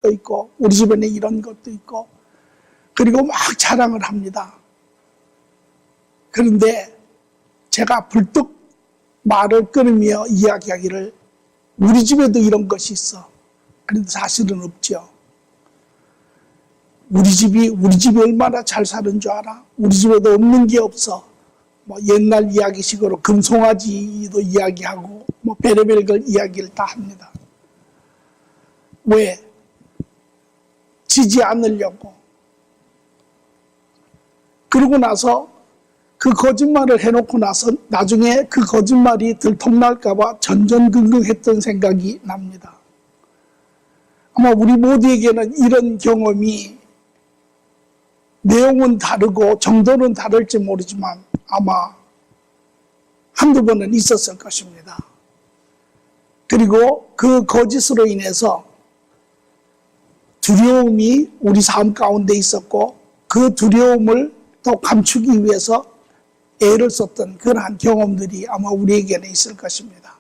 것도 있고 우리 집에는 이런 것도 있고 그리고 막 자랑을 합니다. 그런데 제가 불뚝 말을 끊으며 이야기하기를 우리 집에도 이런 것이 있어. 그런데 사실은 없죠. 우리 집이 얼마나 잘 사는 줄 알아? 우리 집에도 없는 게 없어. 뭐 옛날 이야기식으로 금송아지도 이야기하고 뭐 별의별 걸 이야기를 다 합니다. 왜? 지지 않으려고. 그러고 나서 그 거짓말을 해놓고 나서 나중에 그 거짓말이 들통날까 봐 전전긍긍했던 생각이 납니다. 아마 우리 모두에게는 이런 경험이 내용은 다르고 정도는 다를지 모르지만 아마 한두 번은 있었을 것입니다. 그리고 그 거짓으로 인해서 두려움이 우리 삶 가운데 있었고 그 두려움을 또 감추기 위해서 애를 썼던 그러한 경험들이 아마 우리에게는 있을 것입니다.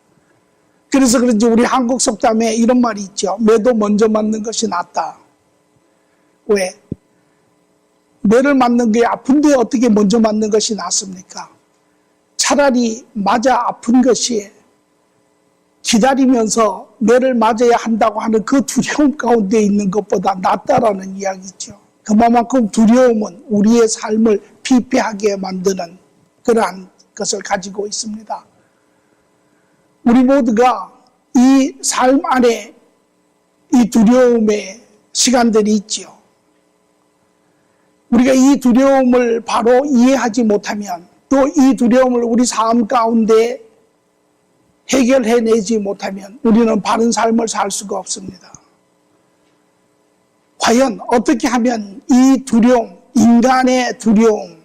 그래서 그런지 우리 한국 속담에 이런 말이 있죠. 매도 먼저 맞는 것이 낫다. 왜? 매를 맞는 게 아픈데 어떻게 먼저 맞는 것이 낫습니까? 차라리 맞아 아픈 것이 기다리면서 매를 맞아야 한다고 하는 그 두려움 가운데 있는 것보다 낫다라는 이야기죠. 그만큼 두려움은 우리의 삶을 피폐하게 만드는 그러한 것을 가지고 있습니다. 우리 모두가 이 삶 안에 이 두려움의 시간들이 있죠. 우리가 이 두려움을 바로 이해하지 못하면 또 이 두려움을 우리 삶 가운데 해결해내지 못하면 우리는 바른 삶을 살 수가 없습니다. 과연 어떻게 하면 이 두려움, 인간의 두려움,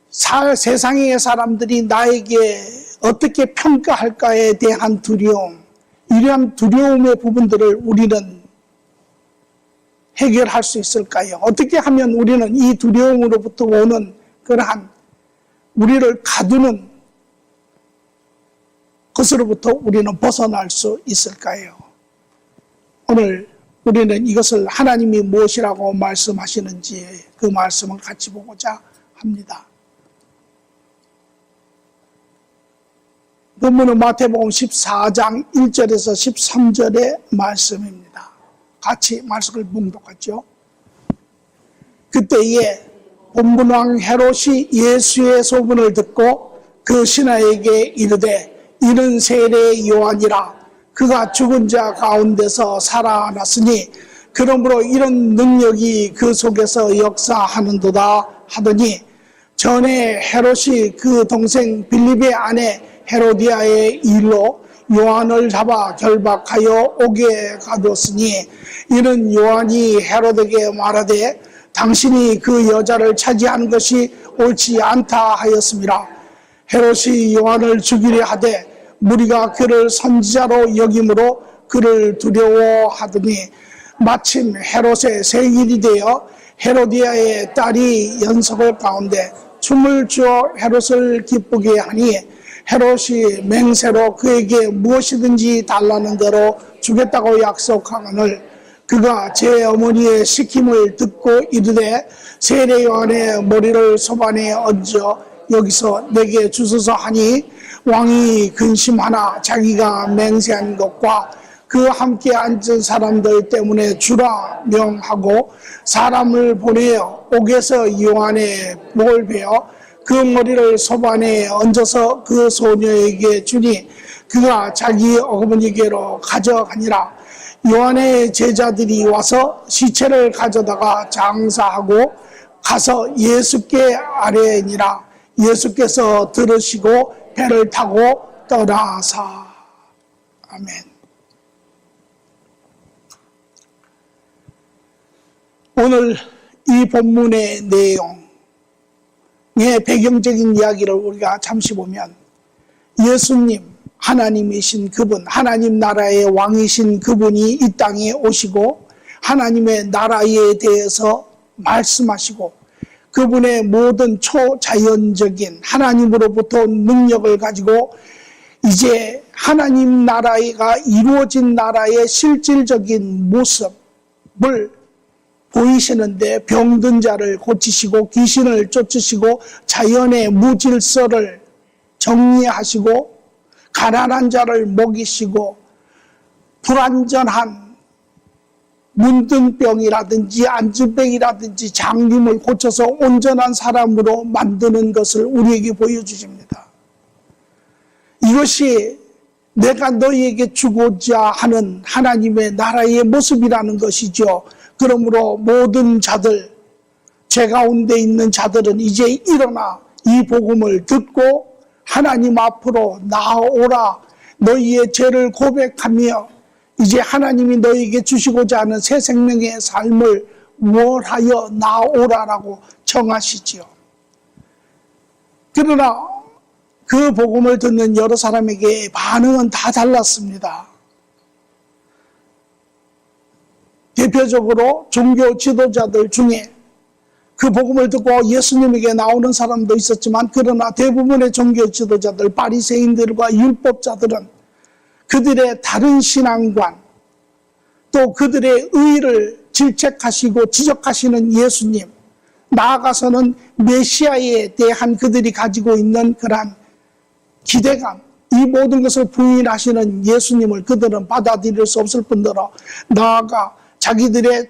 세상의 사람들이 나에게 어떻게 평가할까에 대한 두려움, 이러한 두려움의 부분들을 우리는 해결할 수 있을까요? 어떻게 하면 우리는 이 두려움으로부터 오는 그러한 우리를 가두는 것으로부터 우리는 벗어날 수 있을까요? 오늘 우리는 이것을 하나님이 무엇이라고 말씀하시는지 그 말씀을 같이 보고자 합니다. 본문은 마태복음 14장 1절에서 13절의 말씀입니다. 같이 말씀을 봉독하죠. 그때에 본문왕 헤롯이 예수의 소문을 듣고 그 신하에게 이르되 이는 세례 요한이라 그가 죽은 자 가운데서 살아났으니 그러므로 이런 능력이 그 속에서 역사하는도다 하더니 전에 헤롯이 그 동생 빌립의 아내 헤로디아의 일로 요한을 잡아 결박하여 옥에 가두었으니 이는 요한이 헤롯에게 말하되 당신이 그 여자를 차지하는 것이 옳지 않다 하였습니다. 헤롯이 요한을 죽이려 하되 무리가 그를 선지자로 여김으로 그를 두려워하더니 마침 헤롯의 생일이 되어 헤로디아의 딸이 연석을 가운데 춤을 추어 헤롯을 기쁘게 하니 헤롯이 맹세로 그에게 무엇이든지 달라는 대로 주겠다고 약속하거늘 그가 제 어머니의 시킴을 듣고 이르되 세례 요한의 머리를 소반에 얹어 여기서 내게 주소서 하니 왕이 근심하나 자기가 맹세한 것과 그 함께 앉은 사람들 때문에 주라 명하고 사람을 보내어 옥에서 요한의 목을 베어 그 머리를 소반에 얹어서 그 소녀에게 주니 그가 자기 어머니께로 가져가니라. 요한의 제자들이 와서 시체를 가져다가 장사하고 가서 예수께 아뢰니라. 예수께서 들으시고 배를 타고 떠나사. 아멘. 오늘 이 본문의 내용의 배경적인 이야기를 우리가 잠시 보면 예수님, 하나님이신 그분, 하나님 나라의 왕이신 그분이 이 땅에 오시고 하나님의 나라에 대해서 말씀하시고 그분의 모든 초자연적인 하나님으로부터 능력을 가지고 이제 하나님 나라가 이루어진 나라의 실질적인 모습을 보이시는데, 병든 자를 고치시고 귀신을 쫓으시고 자연의 무질서를 정리하시고 가난한 자를 먹이시고 불완전한 문둥병이라든지 안진병이라든지 장님을 고쳐서 온전한 사람으로 만드는 것을 우리에게 보여주십니다. 이것이 내가 너희에게 주고자 하는 하나님의 나라의 모습이라는 것이죠. 그러므로 모든 자들, 죄 가운데 있는 자들은 이제 일어나 이 복음을 듣고 하나님 앞으로 나아오라. 너희의 죄를 고백하며 이제 하나님이 너희에게 주시고자 하는 새 생명의 삶을 원하여 나아오라라고 청하시지요. 그러나 그 복음을 듣는 여러 사람에게 반응은 다 달랐습니다. 대표적으로 종교 지도자들 중에 그 복음을 듣고 예수님에게 나오는 사람도 있었지만, 그러나 대부분의 종교 지도자들, 바리새인들과 율법자들은 그들의 다른 신앙관, 또 그들의 의의를 질책하시고 지적하시는 예수님, 나아가서는 메시아에 대한 그들이 가지고 있는 그러한 기대감, 이 모든 것을 부인하시는 예수님을 그들은 받아들일 수 없을 뿐더러 나아가 자기들의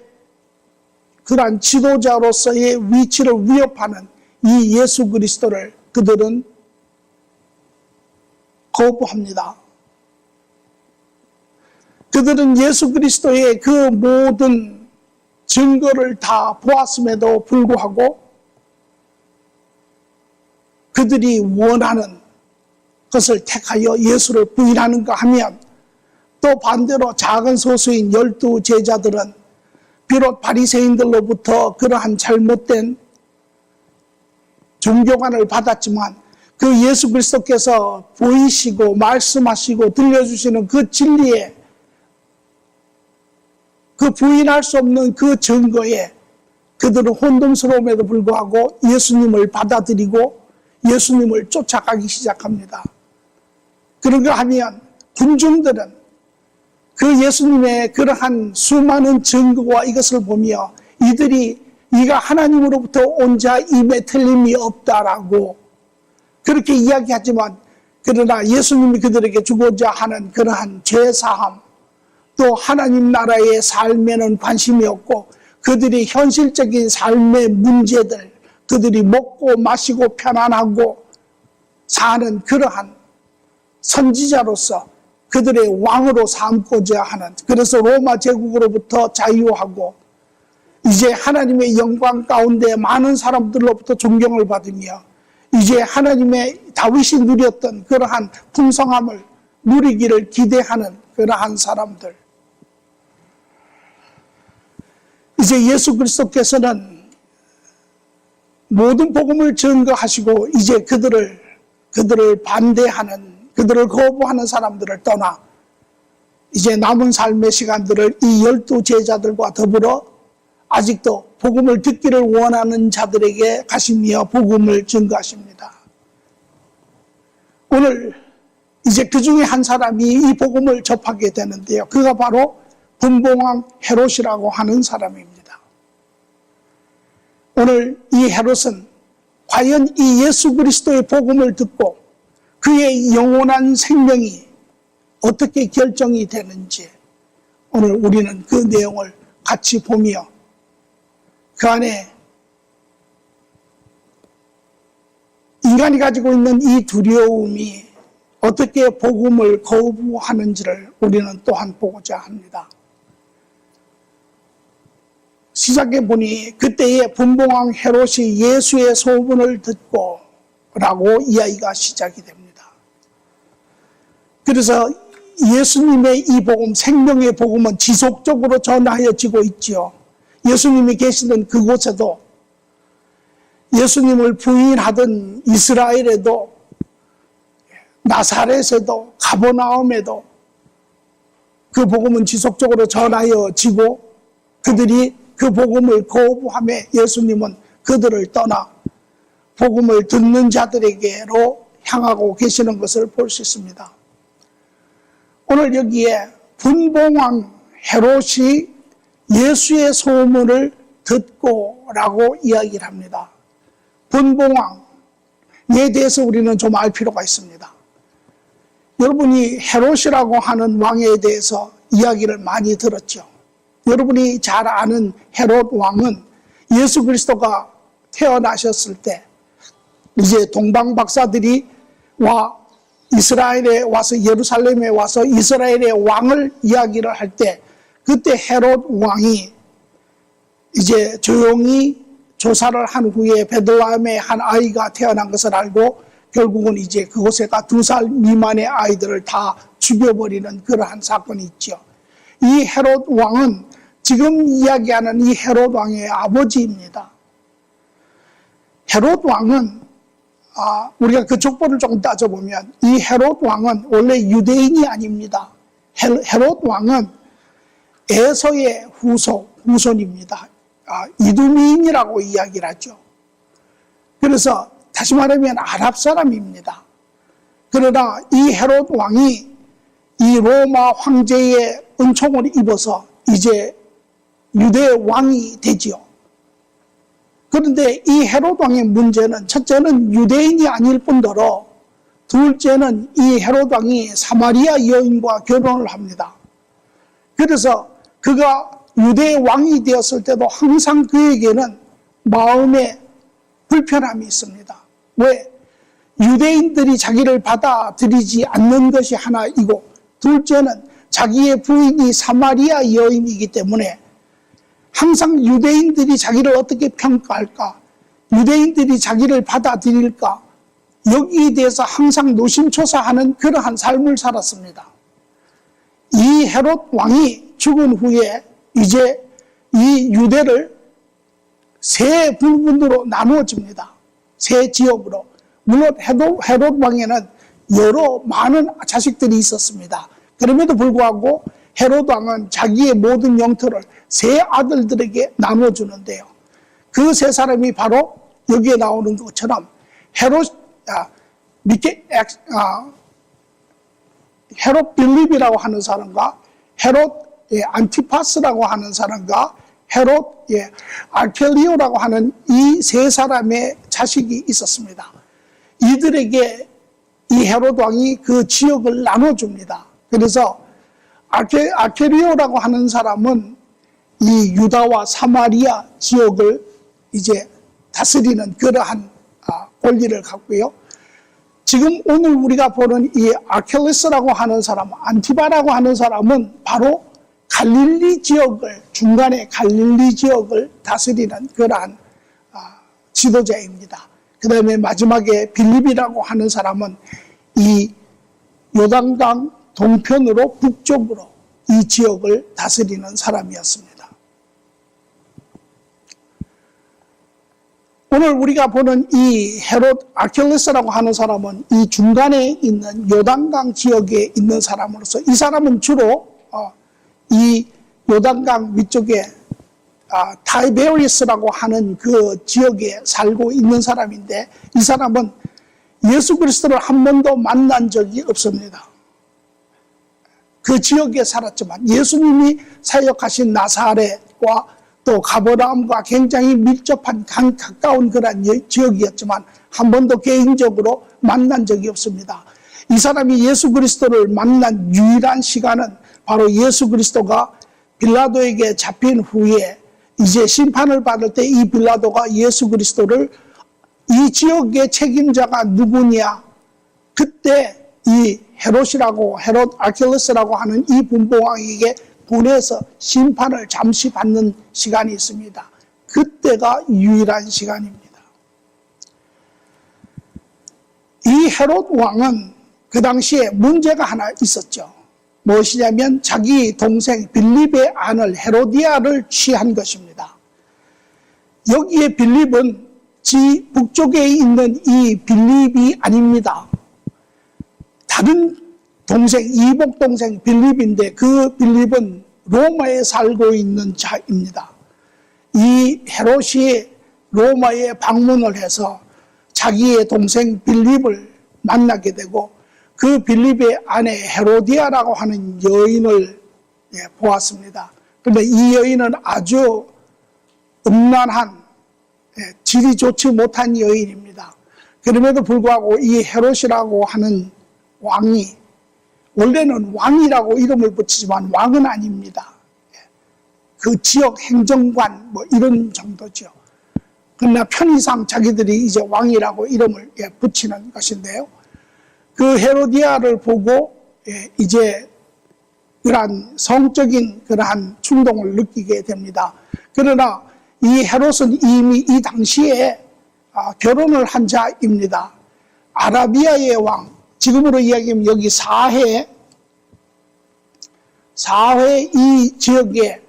그러한 지도자로서의 위치를 위협하는 이 예수 그리스도를 그들은 거부합니다. 그들은 예수 그리스도의 그 모든 증거를 다 보았음에도 불구하고 그들이 원하는 것을 택하여 예수를 부인하는가 하면, 또 반대로 작은 소수인 12 제자들은 비록 바리새인들로부터 그러한 잘못된 종교관을 받았지만 그 예수 그리스도께서 보이시고 말씀하시고 들려주시는 그 진리에, 그 부인할 수 없는 그 증거에 그들은 혼동스러움에도 불구하고 예수님을 받아들이고 예수님을 쫓아가기 시작합니다. 그런가 하면 군중들은 그 예수님의 그러한 수많은 증거와 이것을 보며 이가 하나님으로부터 온 자임에 틀림이 없다라고 그렇게 이야기하지만, 그러나 예수님이 그들에게 주고자 하는 그러한 죄사함, 또 하나님 나라의 삶에는 관심이 없고 그들이 현실적인 삶의 문제들, 그들이 먹고 마시고 편안하고 사는 그러한 선지자로서 그들의 왕으로 삼고자 하는, 그래서 로마 제국으로부터 자유하고 이제 하나님의 영광 가운데 많은 사람들로부터 존경을 받으며 이제 하나님의 다윗이 누렸던 그러한 풍성함을 누리기를 기대하는 그러한 사람들, 이제 예수 그리스도께서는 모든 복음을 증거하시고 이제 그들을 반대하는, 그들을 거부하는 사람들을 떠나 이제 남은 삶의 시간들을 이 12 제자들과 더불어 아직도 복음을 듣기를 원하는 자들에게 가시며 복음을 증거하십니다. 오늘 이제 그 중에 한 사람이 이 복음을 접하게 되는데요. 그가 바로 분봉왕 헤롯이라고 하는 사람입니다. 오늘 이 헤롯은 과연 이 예수 그리스도의 복음을 듣고 그의 영원한 생명이 어떻게 결정이 되는지 오늘 우리는 그 내용을 같이 보며 그 안에 인간이 가지고 있는 이 두려움이 어떻게 복음을 거부하는지를 우리는 또한 보고자 합니다. 시작해 보니 그때에 분봉왕 헤롯이 예수의 소문을 듣고 라고 이야기가 시작이 됩니다. 그래서 예수님의 이 복음, 생명의 복음은 지속적으로 전하여지고 있지요. 예수님이 계시던 그곳에도, 예수님을 부인하던 이스라엘에도, 나사렛에도, 가버나움에도 그 복음은 지속적으로 전하여지고 그들이 그 복음을 거부하며 예수님은 그들을 떠나 복음을 듣는 자들에게로 향하고 계시는 것을 볼 수 있습니다. 오늘 여기에 분봉왕 헤롯이 예수의 소문을 듣고라고 이야기를 합니다. 분봉왕에 대해서 우리는 좀 알 필요가 있습니다. 여러분이 헤롯이라고 하는 왕에 대해서 이야기를 많이 들었죠. 여러분이 잘 아는 헤롯 왕은 예수 그리스도가 태어나셨을 때 이제 동방 박사들이 이스라엘에 와서 예루살렘에 와서 이스라엘의 왕을 이야기를 할 때 그때 헤롯 왕이 이제 조용히 조사를 한 후에 베들레헴에 한 아이가 태어난 것을 알고 결국은 이제 그곳에가 2살 미만의 아이들을 다 죽여버리는 그러한 사건이 있죠. 이 헤롯 왕은 지금 이야기하는 이 헤롯 왕의 아버지입니다. 헤롯 왕은 우리가 그 족보를 조금 따져보면 이 헤롯 왕은 원래 유대인이 아닙니다. 헤롯 왕은 에서의 후손입니다. 이두미인이라고 이야기를 하죠. 그래서 다시 말하면 아랍 사람입니다. 그러나 이 헤롯 왕이 이 로마 황제의 은총을 입어서 이제 유대 왕이 되지요. 그런데 이 헤롯 왕의 문제는 첫째는 유대인이 아닐 뿐더러 둘째는 이 헤롯 왕이 사마리아 여인과 결혼을 합니다. 그래서 그가 유대 왕이 되었을 때도 항상 그에게는 마음에 불편함이 있습니다. 왜? 유대인들이 자기를 받아들이지 않는 것이 하나이고 둘째는 자기의 부인이 사마리아 여인이기 때문에 항상 유대인들이 자기를 어떻게 평가할까? 유대인들이 자기를 받아들일까? 여기에 대해서 항상 노심초사하는 그러한 삶을 살았습니다. 이 헤롯 왕이 죽은 후에 이제 이 유대를 세 부분으로 나누어집니다. 세 지역으로. 물론 헤롯 왕에는 많은 자식들이 있었습니다. 그럼에도 불구하고 헤롯 왕은 자기의 모든 영토를 세 아들들에게 나눠주는데요. 그 세 사람이 바로 여기에 나오는 것처럼 헤롯 빌립이라고 하는 사람과 헤롯 안티파스라고 하는 사람과 헤롯 아켈리오라고 하는 이 세 사람의 자식이 있었습니다. 이들에게 이 헤롯 왕이 그 지역을 나눠줍니다. 그래서 아켈리오라고 하는 사람은 이 유다와 사마리아 지역을 이제 다스리는 그러한 권리를 갖고요. 지금 오늘 우리가 보는 이 아켈레스라고 하는 사람, 안티바라고 하는 사람은 바로 갈릴리 지역을, 중간에 갈릴리 지역을 다스리는 그러한 지도자입니다. 그 다음에 마지막에 빌립이라고 하는 사람은 이 요단강 동편으로 북쪽으로 이 지역을 다스리는 사람이었습니다. 오늘 우리가 보는 이 헤롯 아켈레스라고 하는 사람은 이 중간에 있는 요단강 지역에 있는 사람으로서 이 사람은 주로 이 요단강 위쪽에 타이베리스라고 하는 그 지역에 살고 있는 사람인데 이 사람은 예수 그리스도를 한 번도 만난 적이 없습니다. 그 지역에 살았지만 예수님이 사역하신 나사렛과 또 가버나움과 굉장히 밀접한 가까운 그런 지역이었지만 한 번도 개인적으로 만난 적이 없습니다. 이 사람이 예수 그리스도를 만난 유일한 시간은 바로 예수 그리스도가 빌라도에게 잡힌 후에 이제 심판을 받을 때 이 빌라도가 예수 그리스도를 이 지역의 책임자가 누구냐? 그때 이 헤롯 아켈레스라고 하는 이 분봉왕에게 보내서 심판을 잠시 받는 시간이 있습니다. 그때가 유일한 시간입니다. 이 헤롯 왕은 그 당시에 문제가 하나 있었죠. 무엇이냐면 자기 동생 빌립의 아들 헤로디아를 취한 것입니다. 여기에 빌립은 북쪽에 있는 이 빌립이 아닙니다. 다른 동생, 이복 동생 빌립인데 그 빌립은 로마에 살고 있는 자입니다. 이 헤롯이 로마에 방문을 해서 자기의 동생 빌립을 만나게 되고 그 빌립의 아내 헤로디아라고 하는 여인을 보았습니다. 그런데 이 여인은 아주 음란한, 질이 좋지 못한 여인입니다. 그럼에도 불구하고 이 헤롯이라고 하는 왕이, 원래는 왕이라고 이름을 붙이지만 왕은 아닙니다. 그 지역 행정관 뭐 이런 정도죠. 그러나 편의상 자기들이 이제 왕이라고 이름을 붙이는 것인데요. 그 헤로디아를 보고 이제 그러한 성적인 그러한 충동을 느끼게 됩니다. 그러나 이 헤롯은 이미 이 당시에 결혼을 한 자입니다. 아라비아의 왕, 지금으로 이야기하면 여기 사해 이 지역에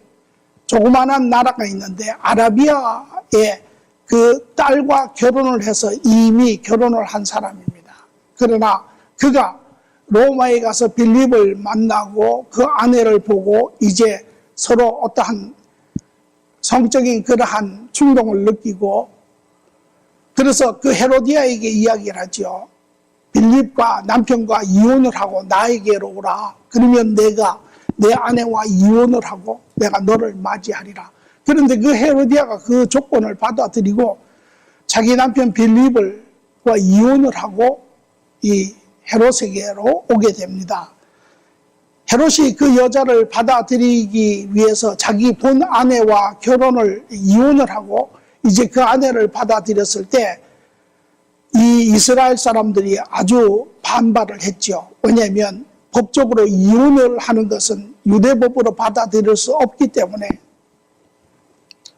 조그마한 나라가 있는데 아라비아의 그 딸과 결혼을 해서 이미 결혼을 한 사람입니다. 그러나 그가 로마에 가서 빌립을 만나고 그 아내를 보고 이제 서로 어떠한 성적인 그러한 충동을 느끼고, 그래서 그 헤로디아에게 이야기를 하죠. 빌립과 남편과 이혼을 하고 나에게로 오라. 그러면 내가 내 아내와 이혼을 하고 내가 너를 맞이하리라. 그런데 그 헤로디아가 그 조건을 받아들이고 자기 남편 빌립과 이혼을 하고 이 헤롯에게로 오게 됩니다. 헤롯이 그 여자를 받아들이기 위해서 자기 본 아내와 이혼을 하고 이제 그 아내를 받아들였을 때 이 이스라엘 사람들이 아주 반발을 했죠. 왜냐하면 법적으로 이혼을 하는 것은 유대법으로 받아들일 수 없기 때문에.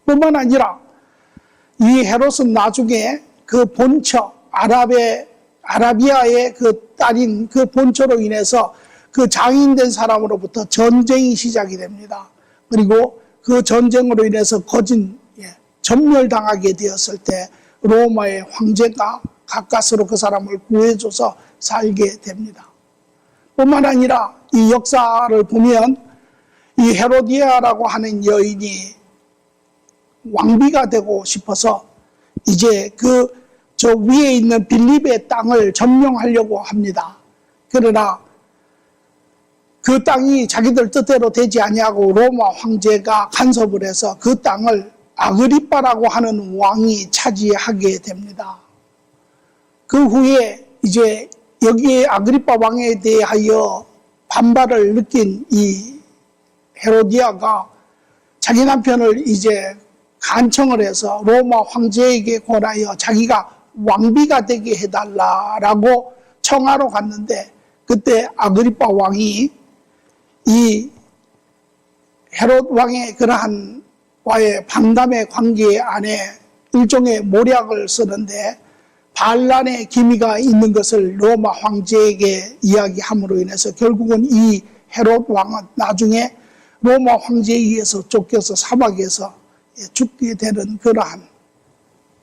뿐만 아니라 이 헤롯은 나중에 그 본처, 아라비아의 그 딸인 그 본처로 인해서 그 장인된 사람으로부터 전쟁이 시작이 됩니다. 그리고 그 전쟁으로 인해서 전멸당하게 되었을 때 로마의 황제가 가까스로 그 사람을 구해줘서 살게 됩니다. 뿐만 아니라 이 역사를 보면 이 헤로디아라고 하는 여인이 왕비가 되고 싶어서 이제 저 위에 있는 빌립의 땅을 점령하려고 합니다. 그러나 그 땅이 자기들 뜻대로 되지 아니하고 로마 황제가 간섭을 해서 그 땅을 아그리빠라고 하는 왕이 차지하게 됩니다. 그 후에 이제 여기에 아그리빠 왕에 대하여 반발을 느낀 이 헤로디아가 자기 남편을 이제 간청을 해서 로마 황제에게 권하여 자기가 왕비가 되게 해달라라고 청하러 갔는데, 그때 아그리빠 왕이 이 헤롯 왕의 그러한 와의 반담의 관계 안에 일종의 모략을 쓰는데 반란의 기미가 있는 것을 로마 황제에게 이야기함으로 인해서 결국은 이 헤롯 왕은 나중에 로마 황제에 의해서 쫓겨서 사막에서 죽게 되는 그러한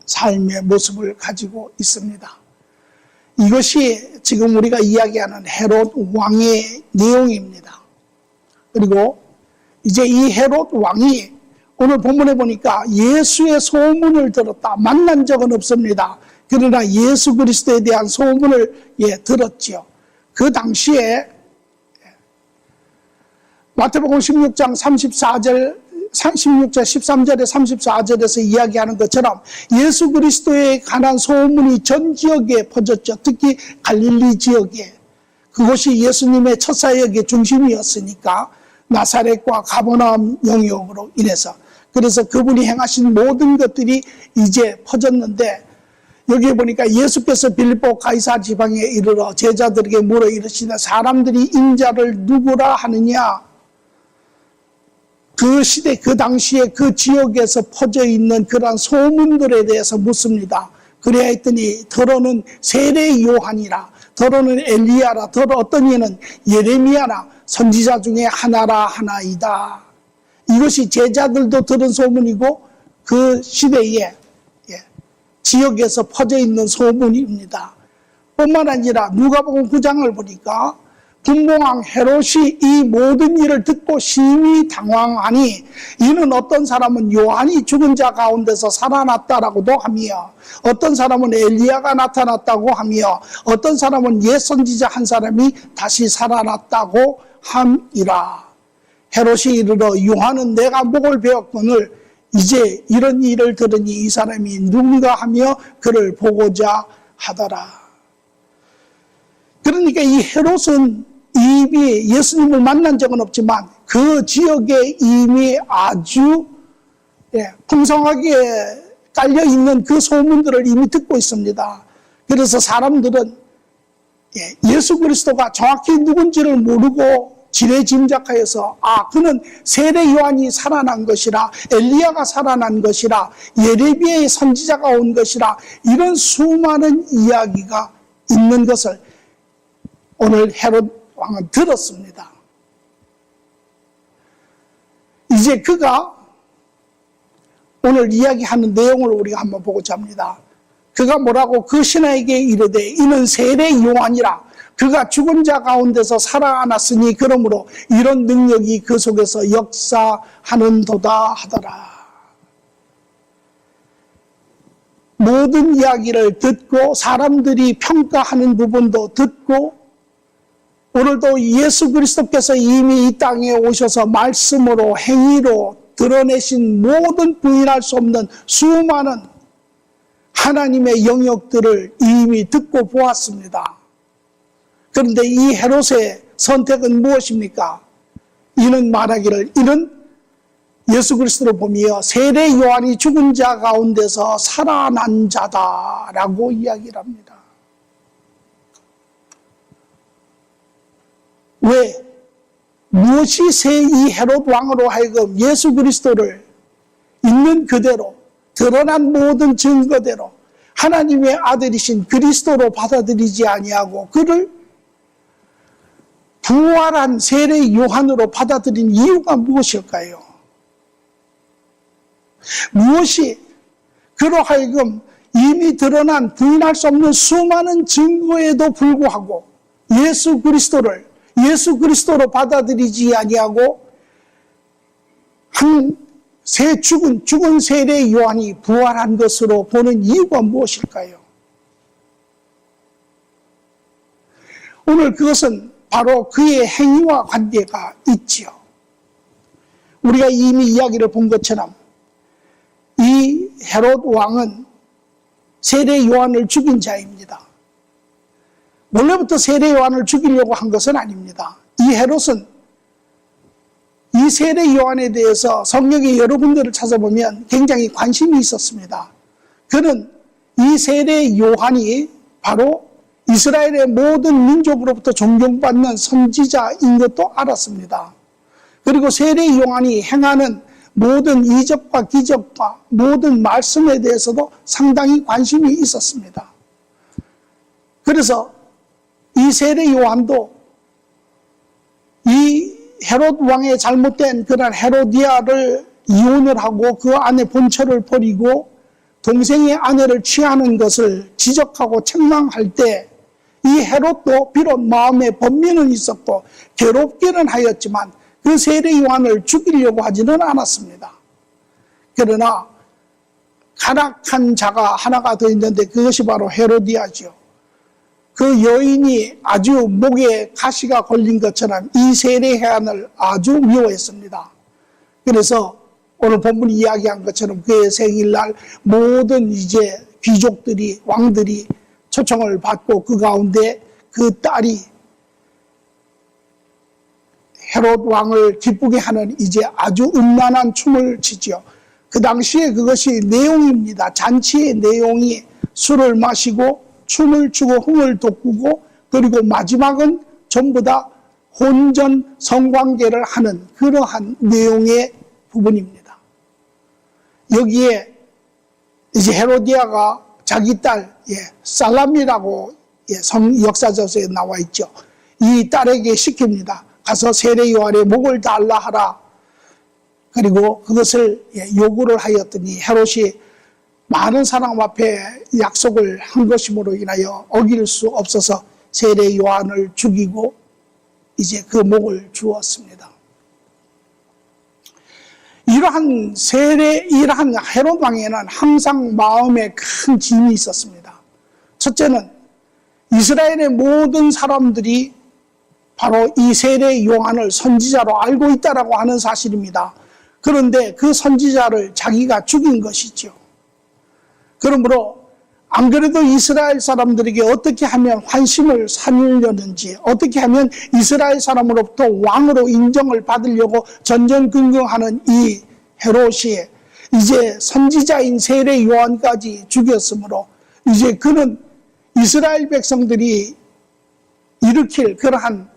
삶의 모습을 가지고 있습니다. 이것이 지금 우리가 이야기하는 헤롯 왕의 내용입니다. 그리고 이제 이 헤롯 왕이 오늘 본문에 보니까 예수의 소문을 들었다. 만난 적은 없습니다. 그러나 예수 그리스도에 대한 소문을 들었지요. 그 당시에 마태복음 16장 13절에 34절에서 이야기하는 것처럼 예수 그리스도에 관한 소문이 전 지역에 퍼졌죠. 특히 갈릴리 지역에. 그것이 예수님의 첫 사역의 중심이었으니까 나사렛과 가버나움 영역으로 인해서. 그래서 그분이 행하신 모든 것들이 이제 퍼졌는데, 여기에 보니까 예수께서 빌립보 가이사 지방에 이르러 제자들에게 물어 이르시되 사람들이 인자를 누구라 하느냐. 그 시대, 그 당시에 그 지역에서 퍼져 있는 그러한 소문들에 대해서 묻습니다. 그래야 했더니 더러는 세례 요한이라, 더러는 엘리야라, 더러 어떤 이는 예레미야라, 선지자 중에 하나라 하나이다. 이것이 제자들도 들은 소문이고 그 시대에 지역에서 퍼져 있는 소문입니다. 뿐만 아니라 누가복음 9장을 보니까 분봉왕 헤롯이 이 모든 일을 듣고 심히 당황하니 이는 어떤 사람은 요한이 죽은 자 가운데서 살아났다라고도 하며 어떤 사람은 엘리야가 나타났다고 하며 어떤 사람은 옛 선지자 한 사람이 다시 살아났다고 함이라. 헤롯이 이르러 요한은 내가 목을 베었거늘 이제 이런 일을 들으니 이 사람이 누군가 하며 그를 보고자 하더라. 그러니까 이 헤롯은 이미 예수님을 만난 적은 없지만 그 지역에 이미 아주 풍성하게 깔려있는 그 소문들을 이미 듣고 있습니다. 그래서 사람들은 예수 그리스도가 정확히 누군지를 모르고 지레짐작하여서 그는 세례 요한이 살아난 것이라, 엘리야가 살아난 것이라, 예레미야의 선지자가 온 것이라, 이런 수많은 이야기가 있는 것을 오늘 헤롯 왕은 들었습니다. 이제 그가 오늘 이야기하는 내용을 우리가 한번 보고자 합니다. 그가 뭐라고 그 신하에게 이르되 이는 세례 요한이라. 그가 죽은 자 가운데서 살아났으니 그러므로 이런 능력이 그 속에서 역사하는도다 하더라. 모든 이야기를 듣고 사람들이 평가하는 부분도 듣고 오늘도 예수 그리스도께서 이미 이 땅에 오셔서 말씀으로 행위로 드러내신 모든 부인할 수 없는 수많은 하나님의 영역들을 이미 듣고 보았습니다. 그런데 이 헤롯의 선택은 무엇입니까? 이는 말하기를 이는 예수 그리스도를 보며 세례 요한이 죽은 자 가운데서 살아난 자다라고 이야기를 합니다. 왜? 무엇이 이 헤롯 왕으로 하여금 예수 그리스도를 있는 그대로 드러난 모든 증거대로 하나님의 아들이신 그리스도로 받아들이지 아니하고 그를 부활한 세례 요한으로 받아들인 이유가 무엇일까요? 무엇이 그로 하여금 이미 드러난 부인할 수 없는 수많은 증거에도 불구하고 예수 그리스도로 받아들이지 아니하고 죽은 세례 요한이 부활한 것으로 보는 이유가 무엇일까요? 오늘 그것은 바로 그의 행위와 관계가 있지요. 우리가 이미 이야기를 본 것처럼 이 헤롯 왕은 세례 요한을 죽인 자입니다. 원래부터 세례 요한을 죽이려고 한 것은 아닙니다. 이 헤롯은 이 세례 요한에 대해서 성경의 여러 군데를 찾아보면 굉장히 관심이 있었습니다. 그는 이 세례 요한이 바로 이스라엘의 모든 민족으로부터 존경받는 선지자인 것도 알았습니다. 그리고 세례 요한이 행하는 모든 이적과 기적과 모든 말씀에 대해서도 상당히 관심이 있었습니다. 그래서 이 세례 요한도 이 헤롯 왕의 잘못된 그런 헤로디아를 이혼을 하고 그 아내 본처를 버리고 동생의 아내를 취하는 것을 지적하고 책망할 때 이 헤롯도 비록 마음에 번민은 있었고 괴롭기는 하였지만 그 세례 요한을 죽이려고 하지는 않았습니다. 그러나 가락한 자가 하나가 더 있는데 그것이 바로 헤로디아죠. 그 여인이 아주 목에 가시가 걸린 것처럼 이 세례 요한을 아주 미워했습니다. 그래서 오늘 본문이 이야기한 것처럼 그의 생일날 모든 이제 귀족들이 왕들이 초청을 받고 그 가운데 그 딸이 헤롯 왕을 기쁘게 하는 이제 아주 음란한 춤을 추지요. 그 당시에 그것이 내용입니다. 잔치의 내용이 술을 마시고 춤을 추고 흥을 돋구고 그리고 마지막은 전부 다 혼전 성관계를 하는 그러한 내용의 부분입니다. 여기에 이제 헤로디아가 자기 딸 살람이라고 역사저서에 나와 있죠. 이 딸에게 시킵니다. 가서 세례 요한의 목을 달라 하라. 그리고 그것을 요구를 하였더니 헤롯이 많은 사람 앞에 약속을 한 것임으로 인하여 어길 수 없어서 세례 요한을 죽이고 이제 그 목을 주었습니다. 이러한 이러한 헤롯 왕에는 항상 마음에 큰 짐이 있었습니다. 첫째는 이스라엘의 모든 사람들이 바로 이 세례 요한을 선지자로 알고 있다라고 하는 사실입니다. 그런데 그 선지자를 자기가 죽인 것이죠. 그러므로 안 그래도 이스라엘 사람들에게 어떻게 하면 환심을 사려는지, 어떻게 하면 이스라엘 사람으로부터 왕으로 인정을 받으려고 전전긍긍하는 이 헤롯이 이제 선지자인 세례 요한까지 죽였으므로 이제 그는 이스라엘 백성들이 일으킬 그러한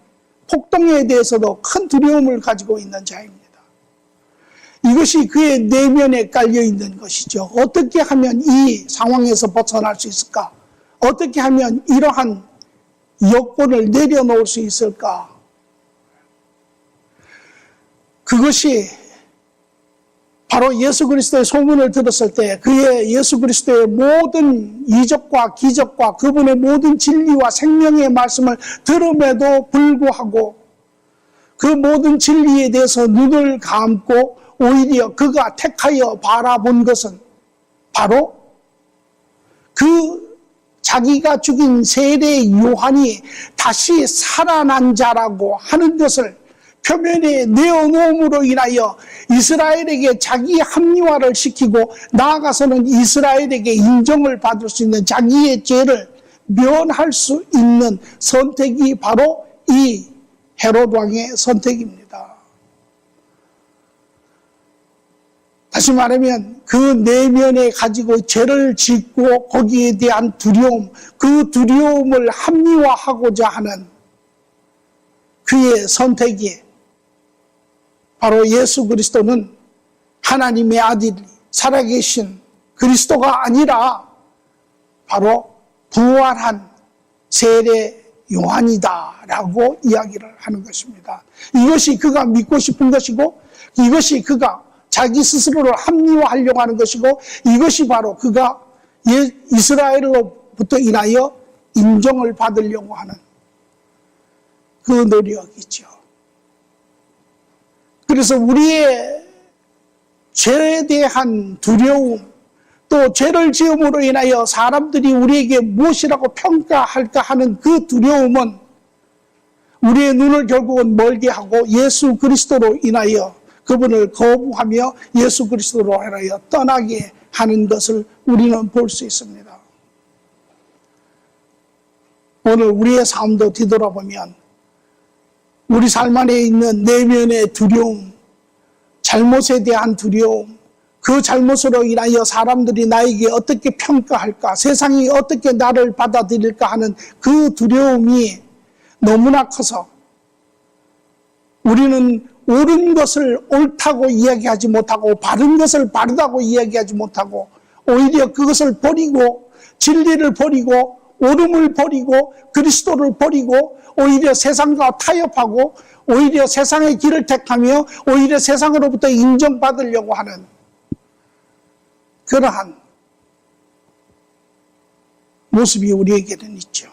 폭동에 대해서도 큰 두려움을 가지고 있는 자입니다. 이것이 그의 내면에 깔려 있는 것이죠. 어떻게 하면 이 상황에서 벗어날 수 있을까? 어떻게 하면 이러한 여건을 내려놓을 수 있을까? 그것이 바로 예수 그리스도의 소문을 들었을 때 그의 예수 그리스도의 모든 이적과 기적과 그분의 모든 진리와 생명의 말씀을 들음에도 불구하고 그 모든 진리에 대해서 눈을 감고 오히려 그가 택하여 바라본 것은 바로 그 자기가 죽인 세례 요한이 다시 살아난 자라고 하는 것을 표면에 내어놓음으로 인하여 이스라엘에게 자기 합리화를 시키고 나아가서는 이스라엘에게 인정을 받을 수 있는 자기의 죄를 면할 수 있는 선택이 바로 이 헤롯 왕의 선택입니다. 다시 말하면 그 내면에 가지고 죄를 짓고 거기에 대한 두려움, 그 두려움을 합리화하고자 하는 그의 선택이 바로 예수 그리스도는 하나님의 아들이 살아계신 그리스도가 아니라 바로 부활한 세례 요한이다라고 이야기를 하는 것입니다. 이것이 그가 믿고 싶은 것이고 이것이 그가 자기 스스로를 합리화하려고 하는 것이고 이것이 바로 그가 이스라엘로부터 인하여 인정을 받으려고 하는 그 노력이죠. 그래서 우리의 죄에 대한 두려움, 또 죄를 지음으로 인하여 사람들이 우리에게 무엇이라고 평가할까 하는 그 두려움은 우리의 눈을 결국은 멀게 하고 예수 그리스도로 인하여 그분을 거부하며 예수 그리스도로 인하여 떠나게 하는 것을 우리는 볼 수 있습니다. 오늘 우리의 삶도 뒤돌아보면 우리 삶 안에 있는 내면의 두려움, 잘못에 대한 두려움, 그 잘못으로 인하여 사람들이 나에게 어떻게 평가할까, 세상이 어떻게 나를 받아들일까 하는 그 두려움이 너무나 커서 우리는 옳은 것을 옳다고 이야기하지 못하고 바른 것을 바르다고 이야기하지 못하고 오히려 그것을 버리고 진리를 버리고 옳음을 버리고 그리스도를 버리고 오히려 세상과 타협하고 오히려 세상의 길을 택하며 오히려 세상으로부터 인정받으려고 하는 그러한 모습이 우리에게는 있죠.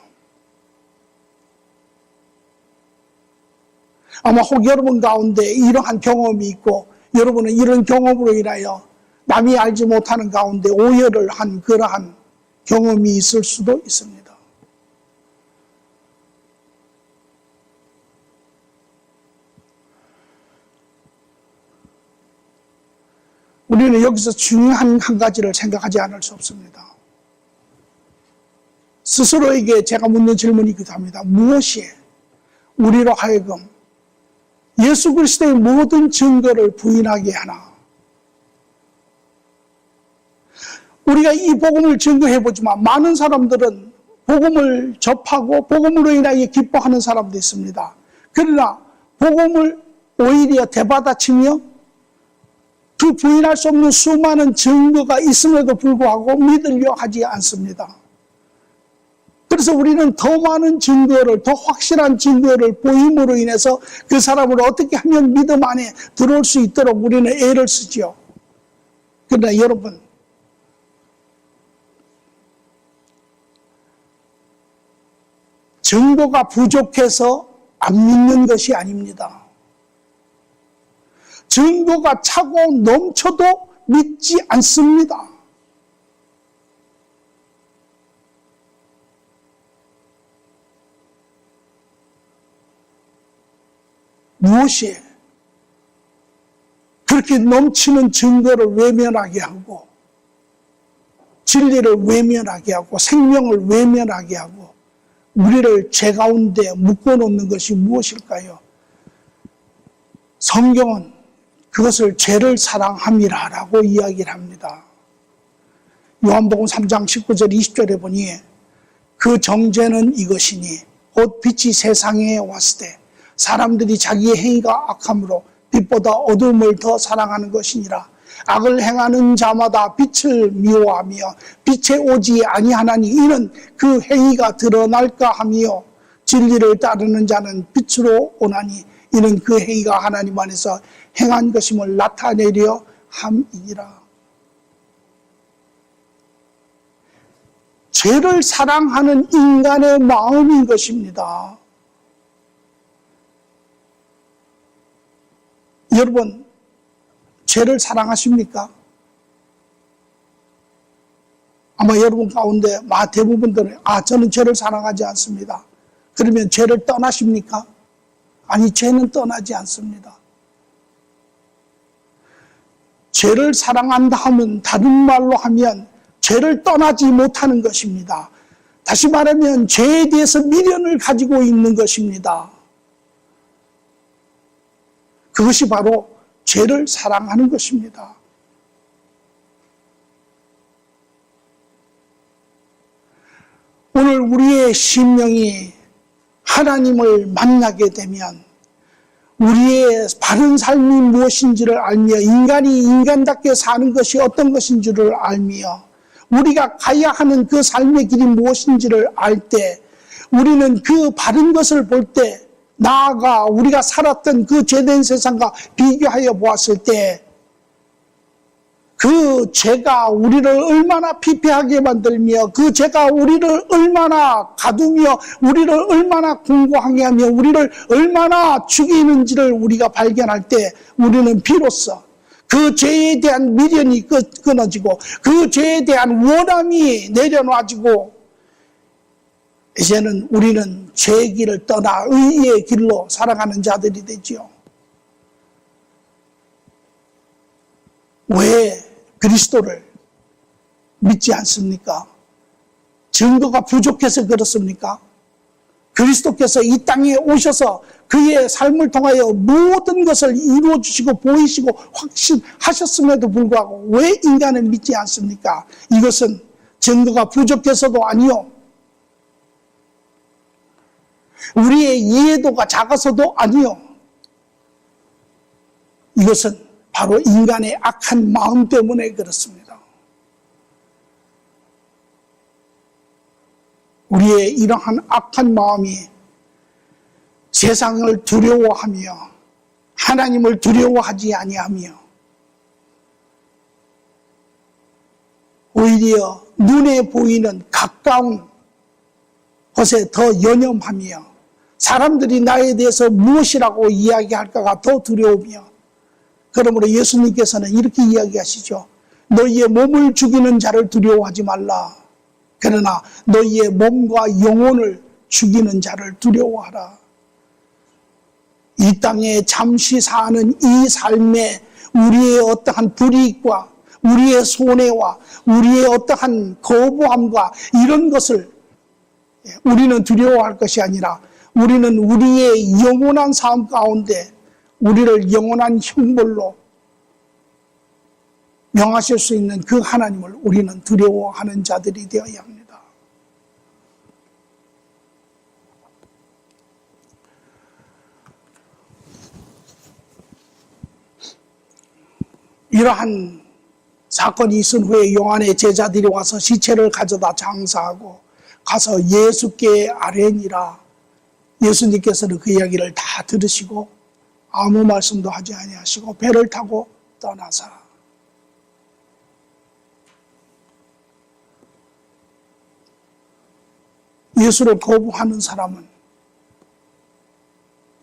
아마 혹 여러분 가운데 이러한 경험이 있고 여러분은 이런 경험으로 인하여 남이 알지 못하는 가운데 오해를 한 그러한 경험이 있을 수도 있습니다. 우리는 여기서 중요한 한 가지를 생각하지 않을 수 없습니다. 스스로에게 제가 묻는 질문이기도 합니다. 무엇이 우리로 하여금 예수 그리스도의 모든 증거를 부인하게 하나? 우리가 이 복음을 증거해보지만 많은 사람들은 복음을 접하고 복음으로 인하여 기뻐하는 사람도 있습니다. 그러나 복음을 오히려 대받아치며 그 부인할 수 없는 수많은 증거가 있음에도 불구하고 믿으려 하지 않습니다. 그래서 우리는 더 많은 증거를, 더 확실한 증거를 보임으로 인해서 그 사람을 어떻게 하면 믿음 안에 들어올 수 있도록 우리는 애를 쓰죠. 그러나 여러분, 증거가 부족해서 안 믿는 것이 아닙니다. 증거가 차고 넘쳐도 믿지 않습니다. 무엇이 그렇게 넘치는 증거를 외면하게 하고 진리를 외면하게 하고 생명을 외면하게 하고 우리를 죄 가운데 묶어놓는 것이 무엇일까요? 성경은 그것을 죄를 사랑함이라라고 이야기를 합니다. 요한복음 3장 19절 20절에 보니 그 정죄는 이것이니 곧 빛이 세상에 왔을 때 사람들이 자기의 행위가 악함으로 빛보다 어둠을 더 사랑하는 것이니라. 악을 행하는 자마다 빛을 미워하며 빛에 오지 아니하나니 이는 그 행위가 드러날까 하며 진리를 따르는 자는 빛으로 오나니 이는 그 행위가 하나님 안에서 행한 것임을 나타내려 함이니라. 죄를 사랑하는 인간의 마음인 것입니다. 여러분, 죄를 사랑하십니까? 아마 여러분 가운데 대부분들은 저는 죄를 사랑하지 않습니다. 그러면 죄를 떠나십니까? 아니, 죄는 떠나지 않습니다. 죄를 사랑한다 하면 다른 말로 하면 죄를 떠나지 못하는 것입니다. 다시 말하면 죄에 대해서 미련을 가지고 있는 것입니다. 그것이 바로 죄를 사랑하는 것입니다. 오늘 우리의 심령이 하나님을 만나게 되면 우리의 바른 삶이 무엇인지를 알며 인간이 인간답게 사는 것이 어떤 것인 줄을 알며 우리가 가야 하는 그 삶의 길이 무엇인지를 알 때 우리는 그 바른 것을 볼 때 나아가 우리가 살았던 그 죄된 세상과 비교하여 보았을 때 그 죄가 우리를 얼마나 피폐하게 만들며 그 죄가 우리를 얼마나 가두며 우리를 얼마나 공고하게 하며 우리를 얼마나 죽이는지를 우리가 발견할 때 우리는 비로소 그 죄에 대한 미련이 끊어지고 그 죄에 대한 원함이 내려놔지고 이제는 우리는 죄의 길을 떠나 의의 길로 살아가는 자들이 되지요. 왜 그리스도를 믿지 않습니까? 증거가 부족해서 그렇습니까? 그리스도께서 이 땅에 오셔서 그의 삶을 통하여 모든 것을 이루어주시고 보이시고 확신하셨음에도 불구하고 왜 인간을 믿지 않습니까? 이것은 증거가 부족해서도 아니요. 우리의 이해도가 작아서도 아니요. 이것은 바로 인간의 악한 마음 때문에 그렇습니다. 우리의 이러한 악한 마음이 세상을 두려워하며 하나님을 두려워하지 아니하며 오히려 눈에 보이는 가까운 것에 더 연연하며 사람들이 나에 대해서 무엇이라고 이야기할까가 더 두려우며 그러므로 예수님께서는 이렇게 이야기하시죠. 너희의 몸을 죽이는 자를 두려워하지 말라. 그러나 너희의 몸과 영혼을 죽이는 자를 두려워하라. 이 땅에 잠시 사는 이 삶에 우리의 어떠한 불이익과 우리의 손해와 우리의 어떠한 거부함과 이런 것을 우리는 두려워할 것이 아니라 우리는 우리의 영원한 삶 가운데 우리를 영원한 형벌로 명하실 수 있는 그 하나님을 우리는 두려워하는 자들이 되어야 합니다. 이러한 사건이 있은 후에 요한의 제자들이 와서 시체를 가져다 장사하고 가서 예수께 아뢰니라. 예수님께서는 그 이야기를 다 들으시고 아무 말씀도 하지 아니하시고 배를 타고 떠나사. 예수를 거부하는 사람은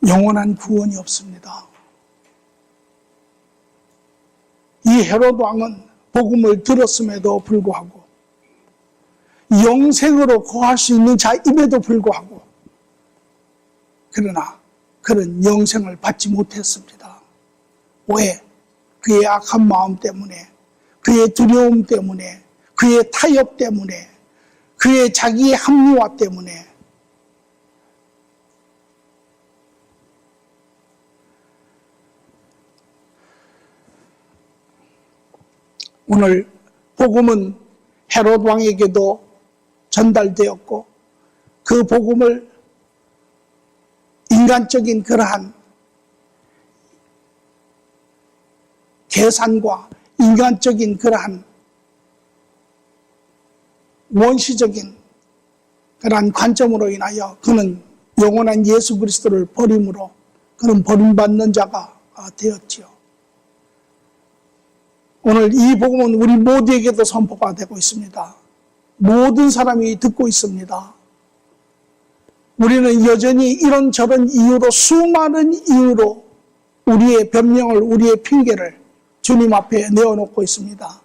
영원한 구원이 없습니다. 이 헤롯 왕은 복음을 들었음에도 불구하고 영생으로 거할 수 있는 자임에도 불구하고 그러나 그런 영생을 받지 못했습니다. 왜? 그의 악한 마음 때문에, 그의 두려움 때문에, 그의 타협 때문에, 그의 자기의 합리화 때문에. 오늘 복음은 헤롯 왕에게도 전달되었고 그 복음을 인간적인 그러한 계산과 인간적인 그러한 원시적인 그러한 관점으로 인하여 그는 영원한 예수 그리스도를 버림으로 그는 버림받는 자가 되었지요. 오늘 이 복음은 우리 모두에게도 선포가 되고 있습니다. 모든 사람이 듣고 있습니다. 우리는 여전히 이런저런 이유로 수많은 이유로 우리의 변명을 우리의 핑계를 주님 앞에 내어놓고 있습니다.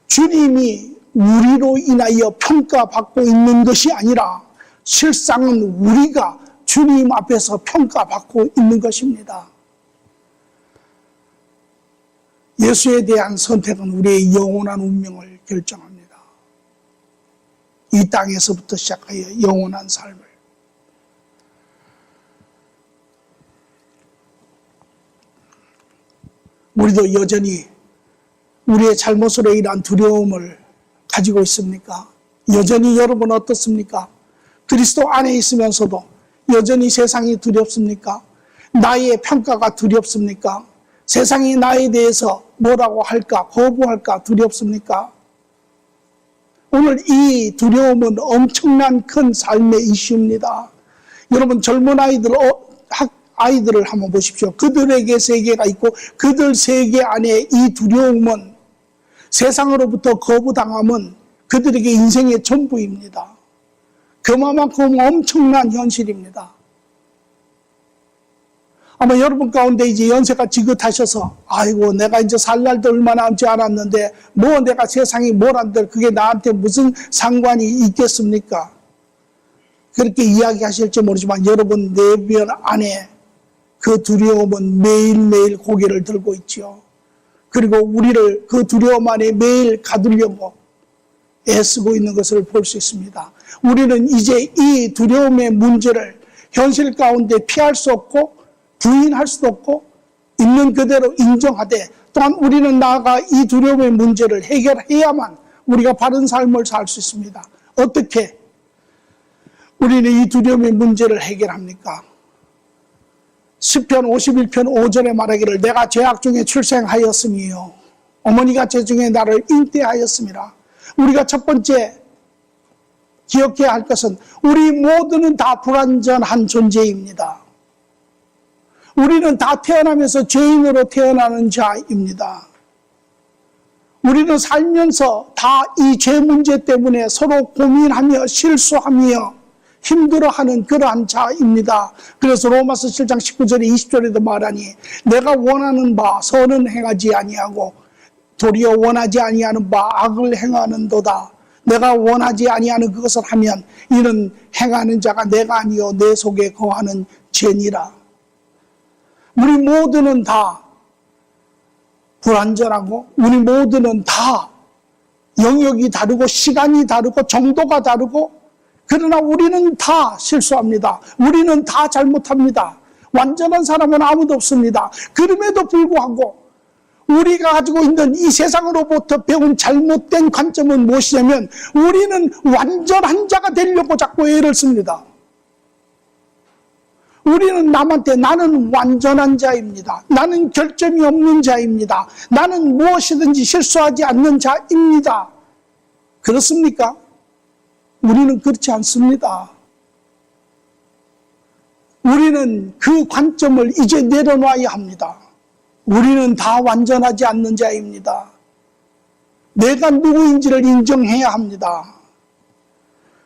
주님이 우리로 인하여 평가받고 있는 것이 아니라 실상은 우리가 주님 앞에서 평가받고 있는 것입니다. 예수에 대한 선택은 우리의 영원한 운명을 결정합니다. 이 땅에서부터 시작하여 영원한 삶을. 우리도 여전히 우리의 잘못으로 인한 두려움을 가지고 있습니까? 여전히 여러분 어떻습니까? 그리스도 안에 있으면서도 여전히 세상이 두렵습니까? 나의 평가가 두렵습니까? 세상이 나에 대해서 뭐라고 할까, 거부할까 두렵습니까? 오늘 이 두려움은 엄청난 큰 삶의 이슈입니다. 여러분 젊은 아이들을 한번 보십시오. 그들에게 세계가 있고 그들 세계 안에 이 두려움은 세상으로부터 거부당함은 그들에게 인생의 전부입니다. 그만큼 엄청난 현실입니다. 아마 여러분 가운데 이제 연세가 지긋하셔서 아이고 내가 이제 살 날도 얼마 남지 않았는데 뭐 내가 세상이 뭘 한들 그게 나한테 무슨 상관이 있겠습니까? 그렇게 이야기하실지 모르지만 여러분 내면 안에 그 두려움은 매일매일 고개를 들고 있죠. 그리고 우리를 그 두려움 안에 매일 가두려고 애쓰고 있는 것을 볼 수 있습니다. 우리는 이제 이 두려움의 문제를 현실 가운데 피할 수 없고 부인할 수도 없고 있는 그대로 인정하되 또한 우리는 나아가 이 두려움의 문제를 해결해야만 우리가 바른 삶을 살 수 있습니다. 어떻게 우리는 이 두려움의 문제를 해결합니까? 시편 51편 5절에 말하기를 내가 죄악 중에 출생하였으니요 어머니가 제 중에 나를 잉태하였음이라. 우리가 첫 번째 기억해야 할 것은 우리 모두는 다 불완전한 존재입니다. 우리는 다 태어나면서 죄인으로 태어나는 자입니다. 우리는 살면서 다 이 죄 문제 때문에 서로 고민하며 실수하며 힘들어하는 그러한 자입니다. 그래서 로마서 7장 19절에 20절에도 말하니 내가 원하는 바 선은 행하지 아니하고 도리어 원하지 아니하는 바 악을 행하는도다. 내가 원하지 아니하는 그것을 하면 이는 행하는 자가 내가 아니요 내 속에 거하는 죄니라. 우리 모두는 다 불완전하고 우리 모두는 다 영역이 다르고 시간이 다르고 정도가 다르고 그러나 우리는 다 실수합니다. 우리는 다 잘못합니다. 완전한 사람은 아무도 없습니다. 그럼에도 불구하고 우리가 가지고 있는 이 세상으로부터 배운 잘못된 관점은 무엇이냐면 우리는 완전한 자가 되려고 자꾸 애를 씁니다. 우리는 남한테 나는 완전한 자입니다. 나는 결점이 없는 자입니다. 나는 무엇이든지 실수하지 않는 자입니다. 그렇습니까? 우리는 그렇지 않습니다. 우리는 그 관점을 이제 내려놔야 합니다. 우리는 다 완전하지 않는 자입니다. 내가 누구인지를 인정해야 합니다.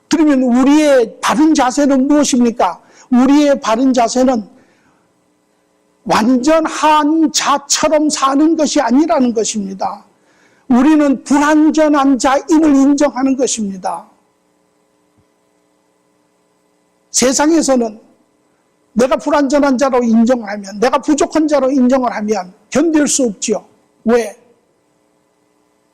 그러면 우리의 바른 자세는 무엇입니까? 우리의 바른 자세는 완전한 자처럼 사는 것이 아니라는 것입니다. 우리는 불완전한 자임을 인정하는 것입니다. 세상에서는 내가 불완전한 자로 인정을 하면, 내가 부족한 자로 인정을 하면 견딜 수 없지요. 왜?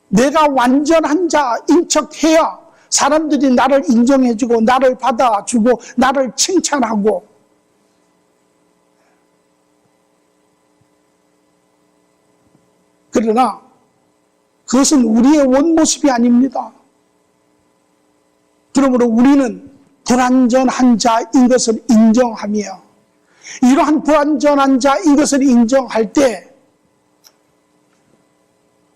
내가 완전한 자인 척해야 사람들이 나를 인정해주고 나를 받아주고 나를 칭찬하고, 그러나 그것은 우리의 원모습이 아닙니다. 그러므로 우리는 불완전한 자인 것을 인정하며, 이러한 불완전한 자인 것을 인정할 때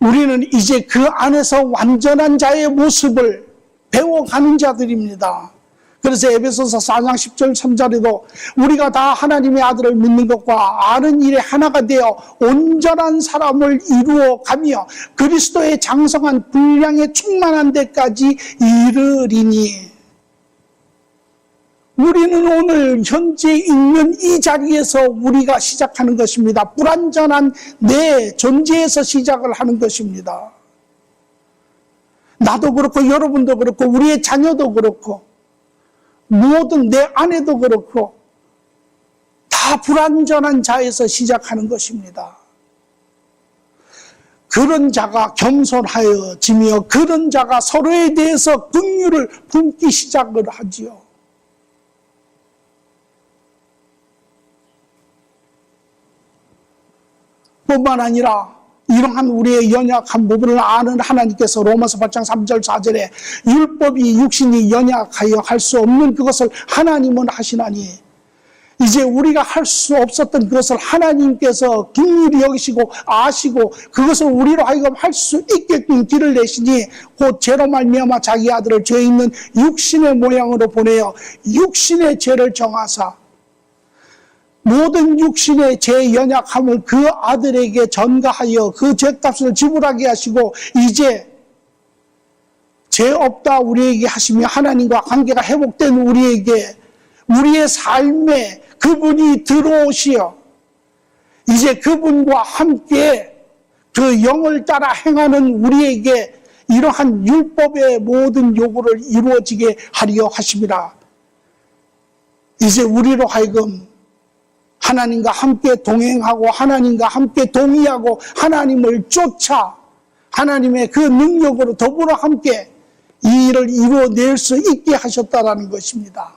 우리는 이제 그 안에서 완전한 자의 모습을 배워가는 자들입니다. 그래서 에베소서 4장 10절 3절에도 우리가 다 하나님의 아들을 믿는 것과 아는 일에 하나가 되어 온전한 사람을 이루어가며 그리스도의 장성한 분량에 충만한 데까지 이르리니, 우리는 오늘 현재 있는 이 자리에서 우리가 시작하는 것입니다. 불완전한 내 존재에서 시작을 하는 것입니다. 나도 그렇고 여러분도 그렇고 우리의 자녀도 그렇고 모든 내 아내도 그렇고 다 불완전한 자에서 시작하는 것입니다. 그런 자가 겸손하여지며 그런 자가 서로에 대해서 긍휼을 품기 시작을 하지요. 뿐만 아니라 이러한 우리의 연약한 부분을 아는 하나님께서 로마서 8장 3절 4절에 율법이 육신이 연약하여 할 수 없는 그것을 하나님은 하시나니, 이제 우리가 할 수 없었던 그것을 하나님께서 긍휼히 여기시고 아시고 그것을 우리로 하여금 할 수 있게끔 길을 내시니 곧 죄로 말미암아 자기 아들을 죄 있는 육신의 모양으로 보내어 육신의 죄를 정하사 모든 육신의 죄 연약함을 그 아들에게 전가하여 그 죄값을 지불하게 하시고 이제 죄 없다 우리에게 하시며 하나님과 관계가 회복된 우리에게 우리의 삶에 그분이 들어오시어 이제 그분과 함께 그 영을 따라 행하는 우리에게 이러한 율법의 모든 요구를 이루어지게 하려 하심이라. 이제 우리로 하여금 하나님과 함께 동행하고 하나님과 함께 동의하고 하나님을 쫓아 하나님의 그 능력으로 더불어 함께 이 일을 이루어낼 수 있게 하셨다라는 것입니다.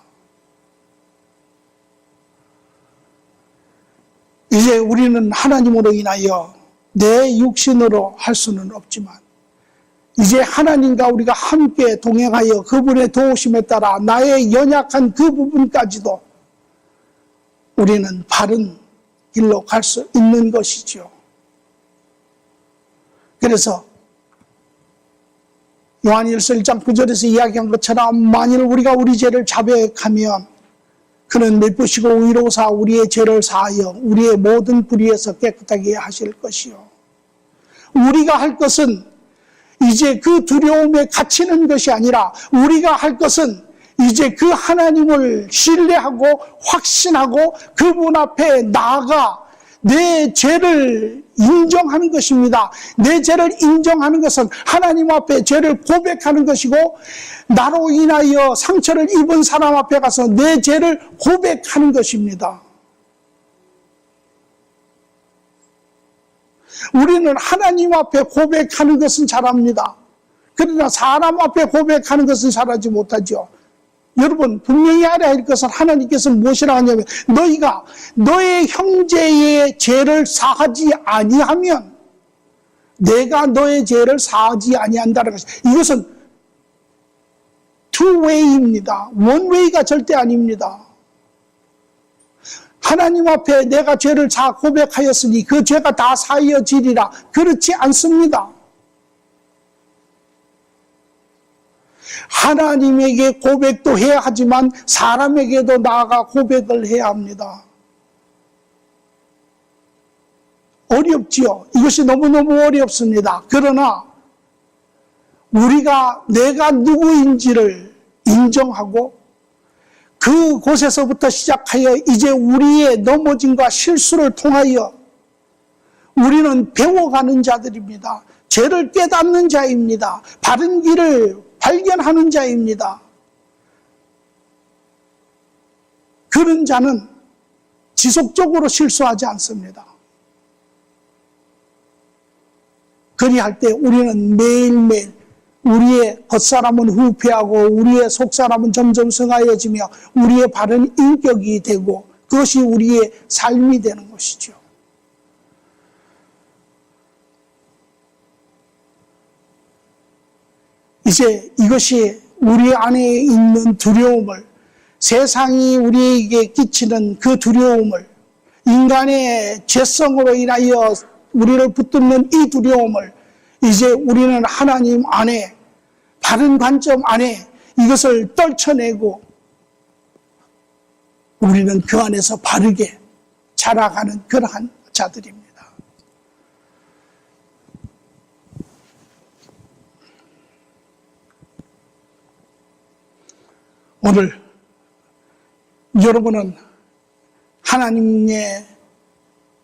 이제 우리는 하나님으로 인하여 내 육신으로 할 수는 없지만 이제 하나님과 우리가 함께 동행하여 그분의 도우심에 따라 나의 연약한 그 부분까지도 우리는 바른 길로 갈 수 있는 것이죠. 그래서 요한일서 1장 9절에서 이야기한 것처럼 만일 우리가 우리 죄를 자백하면 그는 맺으시고 의로우사 우리의 죄를 사하여 우리의 모든 불의에서 깨끗하게 하실 것이요. 우리가 할 것은 이제 그 두려움에 갇히는 것이 아니라 우리가 할 것은 이제 그 하나님을 신뢰하고 확신하고 그분 앞에 나아가 내 죄를 인정하는 것입니다. 내 죄를 인정하는 것은 하나님 앞에 죄를 고백하는 것이고 나로 인하여 상처를 입은 사람 앞에 가서 내 죄를 고백하는 것입니다. 우리는 하나님 앞에 고백하는 것은 잘합니다. 그러나 사람 앞에 고백하는 것은 잘하지 못하죠. 여러분 분명히 알아야 할 것은 하나님께서 무엇이라고 하냐면 너희가 너의 형제의 죄를 사하지 아니하면 내가 너의 죄를 사하지 아니한다는 것이, 이것은 two way입니다. one way가 절대 아닙니다. 하나님 앞에 내가 죄를 다 고백하였으니 그 죄가 다 사하여지리라, 그렇지 않습니다. 하나님에게 고백도 해야 하지만 사람에게도 나아가 고백을 해야 합니다. 어렵지요. 이것이 너무너무 어렵습니다. 그러나 우리가 내가 누구인지를 인정하고 그 그곳에서부터 시작하여 이제 우리의 넘어짐과 실수를 통하여 우리는 배워가는 자들입니다. 죄를 깨닫는 자입니다. 바른 길을 발견하는 자입니다. 그런 자는 지속적으로 실수하지 않습니다. 그리할 때 우리는 매일매일 우리의 겉사람은 후패하고 우리의 속사람은 점점 성하여지며 우리의 바른 인격이 되고 그것이 우리의 삶이 되는 것이죠. 이제 이것이 우리 안에 있는 두려움을, 세상이 우리에게 끼치는 그 두려움을, 인간의 죄성으로 인하여 우리를 붙들는 이 두려움을 이제 우리는 하나님 안에, 바른 관점 안에 이것을 떨쳐내고 우리는 그 안에서 바르게 자라가는 그러한 자들입니다. 오늘 여러분은 하나님의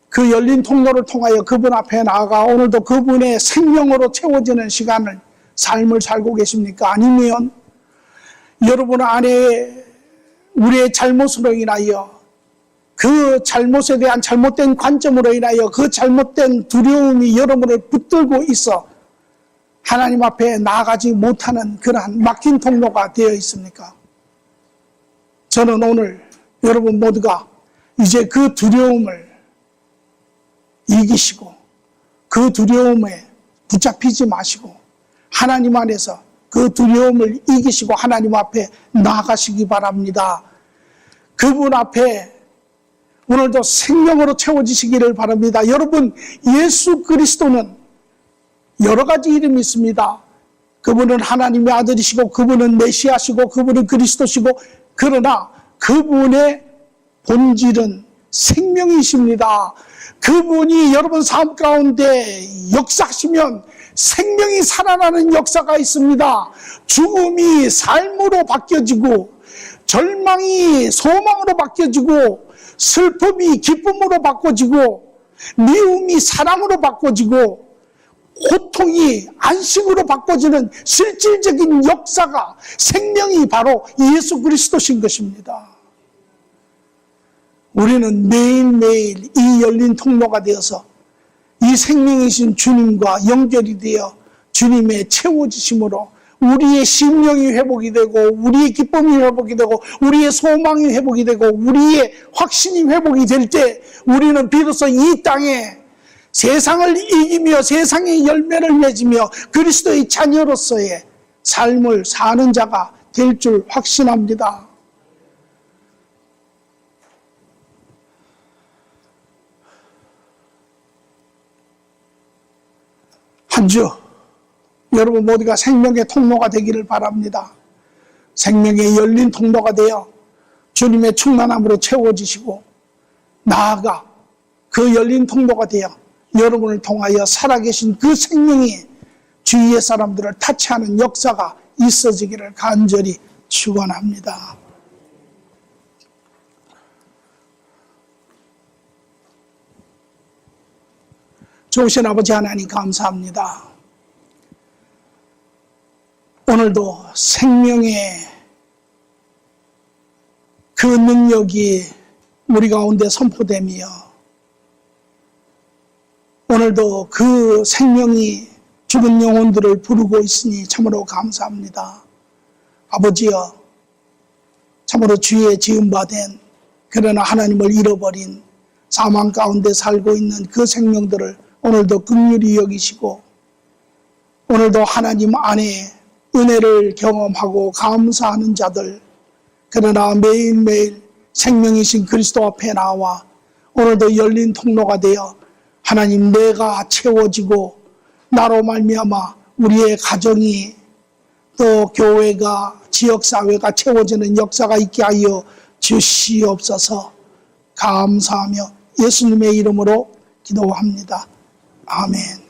그 열린 통로를 통하여 그분 앞에 나아가 오늘도 그분의 생명으로 채워지는 시간을, 삶을 살고 계십니까? 아니면 여러분 안에 우리의 잘못으로 인하여, 그 잘못에 대한 잘못된 관점으로 인하여 그 잘못된 두려움이 여러분을 붙들고 있어 하나님 앞에 나아가지 못하는 그러한 막힌 통로가 되어 있습니까? 저는 오늘 여러분 모두가 이제 그 두려움을 이기시고 그 두려움에 붙잡히지 마시고 하나님 안에서 그 두려움을 이기시고 하나님 앞에 나아가시기 바랍니다. 그분 앞에 오늘도 생명으로 채워지시기를 바랍니다. 여러분, 예수 그리스도는 여러 가지 이름이 있습니다. 그분은 하나님의 아들이시고 그분은 메시아시고 그분은 그리스도시고, 그러나 그분의 본질은 생명이십니다. 그분이 여러분 삶 가운데 역사하시면 생명이 살아나는 역사가 있습니다. 죽음이 삶으로 바뀌어지고, 절망이 소망으로 바뀌어지고, 슬픔이 기쁨으로 바꿔지고, 미움이 사랑으로 바꿔지고, 고통이 안식으로 바꿔지는 실질적인 역사가, 생명이 바로 예수 그리스도신 것입니다. 우리는 매일매일 이 열린 통로가 되어서 이 생명이신 주님과 연결이 되어 주님의 채워지심으로 우리의 심령이 회복이 되고, 우리의 기쁨이 회복이 되고, 우리의 소망이 회복이 되고, 우리의 확신이 회복이 될 때 우리는 비로소 이 땅에 세상을 이기며 세상의 열매를 맺으며 그리스도의 자녀로서의 삶을 사는 자가 될 줄 확신합니다. 한 주 여러분 모두가 생명의 통로가 되기를 바랍니다. 생명의 열린 통로가 되어 주님의 충만함으로 채워지시고, 나아가 그 열린 통로가 되어 여러분을 통하여 살아계신 그 생명이 주위의 사람들을 타치하는 역사가 있어지기를 간절히 축원합니다. 좋으신 아버지 하나님 감사합니다. 오늘도 생명의 그 능력이 우리 가운데 선포되며, 오늘도 그 생명이 죽은 영혼들을 부르고 있으니 참으로 감사합니다. 아버지여, 참으로 주의 지음받은 그러나 하나님을 잃어버린 사망 가운데 살고 있는 그 생명들을 오늘도 긍휼히 여기시고, 오늘도 하나님 안에 은혜를 경험하고 감사하는 자들, 그러나 매일매일 생명이신 그리스도 앞에 나와 오늘도 열린 통로가 되어 하나님 내가 채워지고 나로 말미암아 우리의 가정이 또 교회가, 지역사회가 채워지는 역사가 있게 하여 주시옵소서. 감사하며 예수님의 이름으로 기도합니다. 아멘.